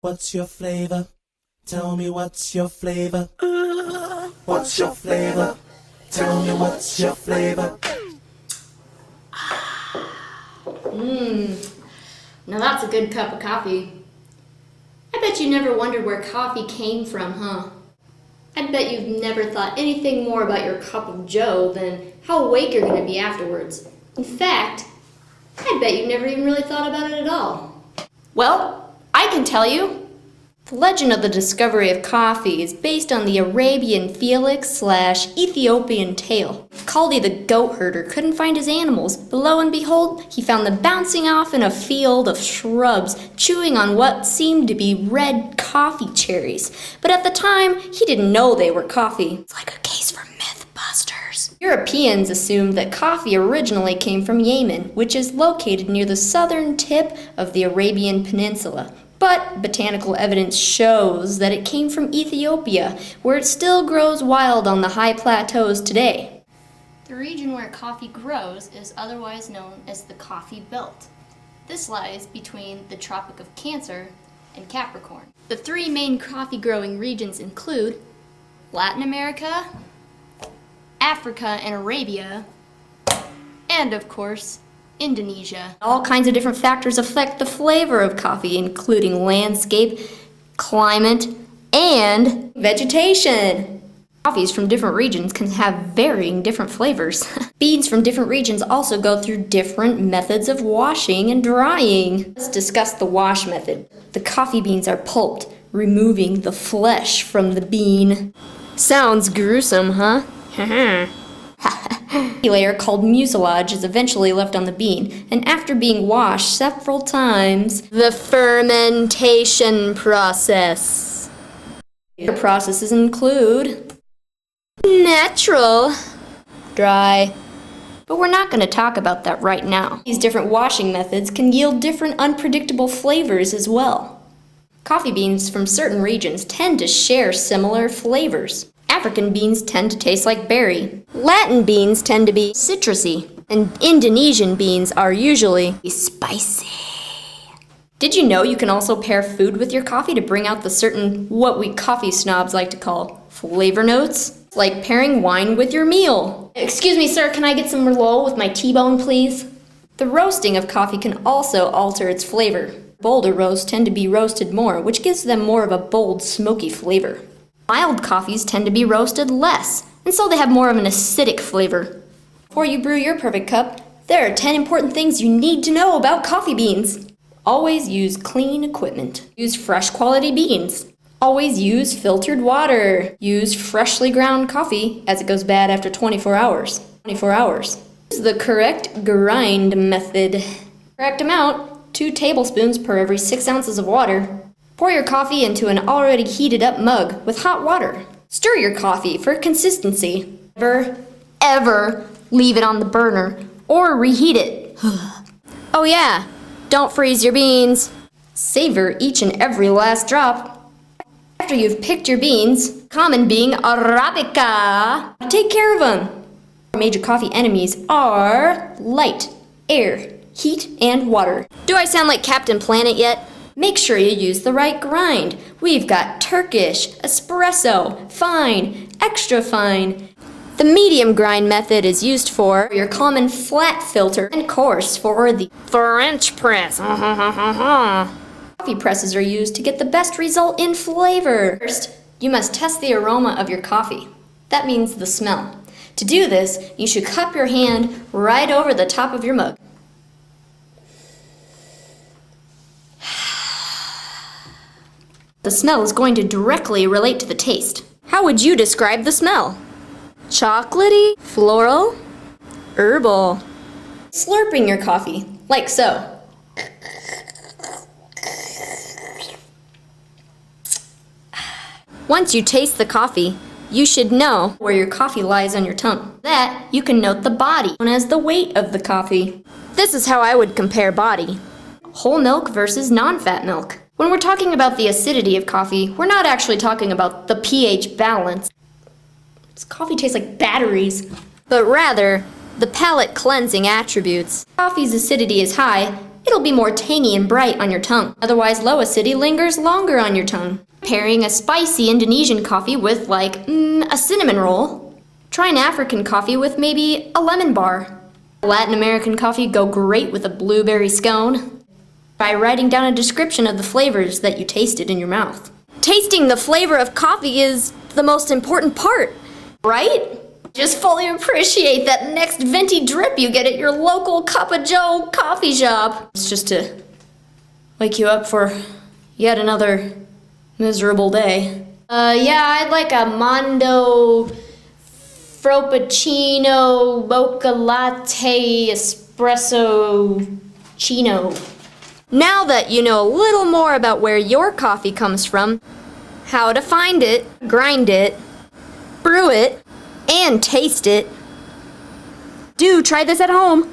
What's your flavor? Tell me what's your flavor? What's your flavor? Tell me what's your flavor? Now that's a good cup of coffee. I bet you never wondered where coffee came from, huh? I bet you've never thought anything more about your cup of joe than how awake you're going to be afterwards. In fact, I bet you never even really thought about it at all. Well, I can tell you. The legend of the discovery of coffee is based on the Arabian Felix/Ethiopian tale. Kaldi the goat herder couldn't find his animals, but lo and behold, he found them bouncing off in a field of shrubs, chewing on what seemed to be red coffee cherries. But at the time, he didn't know they were coffee. It's like a case for Mythbusters. Europeans assumed that coffee originally came from Yemen, which is located near the southern tip of the Arabian Peninsula. But botanical evidence shows that it came from Ethiopia, where it still grows wild on the high plateaus today. The region where coffee grows is otherwise known as the Coffee Belt. This lies between the Tropic of Cancer and Capricorn. The three main coffee growing regions include Latin America, Africa and Arabia, and of course, Indonesia. All kinds of different factors affect the flavor of coffee, including landscape, climate, and vegetation. Coffees from different regions can have varying different flavors. Beans from different regions also go through different methods of washing and drying. Let's discuss the wash method. The coffee beans are pulped, removing the flesh from the bean. Sounds gruesome, huh? A layer called mucilage is eventually left on the bean, and after being washed several times, the fermentation process. Other processes include natural, dry, but we're not going to talk about that right now. These different washing methods can yield different unpredictable flavors as well. Coffee beans from certain regions tend to share similar flavors. African beans tend to taste like berry. Latin beans tend to be citrusy. And Indonesian beans are usually spicy. Did you know you can also pair food with your coffee to bring out the certain, what we coffee snobs like to call, flavor notes? Like pairing wine with your meal. Excuse me, sir, can I get some Merlot with my T-bone, please? The roasting of coffee can also alter its flavor. Bolder roasts tend to be roasted more, which gives them more of a bold, smoky flavor. Mild coffees tend to be roasted less, and so they have more of an acidic flavor. Before you brew your perfect cup, there are 10 important things you need to know about coffee beans. Always use clean equipment. Use fresh quality beans. Always use filtered water. Use freshly ground coffee, as it goes bad after 24 hours. Use the correct grind method. Correct amount, 2 tablespoons per every 6 ounces of water. Pour your coffee into an already heated up mug with hot water. Stir your coffee for consistency. Never, ever leave it on the burner or reheat it. Oh yeah, don't freeze your beans. Savor each and every last drop. After you've picked your beans, common being Arabica, take care of them. Major coffee enemies are light, air, heat, and water. Do I sound like Captain Planet yet? Make sure you use the right grind. We've got Turkish, espresso, fine, extra fine. The medium grind method is used for your common flat filter and coarse for the French press. Coffee presses are used to get the best result in flavor. First, you must test the aroma of your coffee. That means the smell. To do this, you should cup your hand right over the top of your mug. The smell is going to directly relate to the taste. How would you describe the smell? Chocolatey, floral, herbal. Slurping your coffee, like so. Once you taste the coffee, you should know where your coffee lies on your tongue. That you can note the body, known as the weight of the coffee. This is how I would compare body. Whole milk versus non-fat milk. When we're talking about the acidity of coffee, we're not actually talking about the pH balance. This coffee tastes like batteries. But rather, the palate cleansing attributes. Coffee's acidity is high it'll be more tangy and bright on your tongue. Otherwise, low acidity lingers longer on your tongue. Pairing a spicy Indonesian coffee with a cinnamon roll. Try an African coffee with maybe a lemon bar. Latin American coffee go great with a blueberry scone. By writing down a description of the flavors that you tasted in your mouth. Tasting the flavor of coffee is the most important part, right? Just fully appreciate that next venti drip you get at your local Cup of Joe coffee shop. It's just to wake you up for yet another miserable day. Yeah, I'd like a Mondo Frappuccino Mocha Latte Espresso Chino. Now that you know a little more about where your coffee comes from, how to find it, grind it, brew it, and taste it, do try this at home.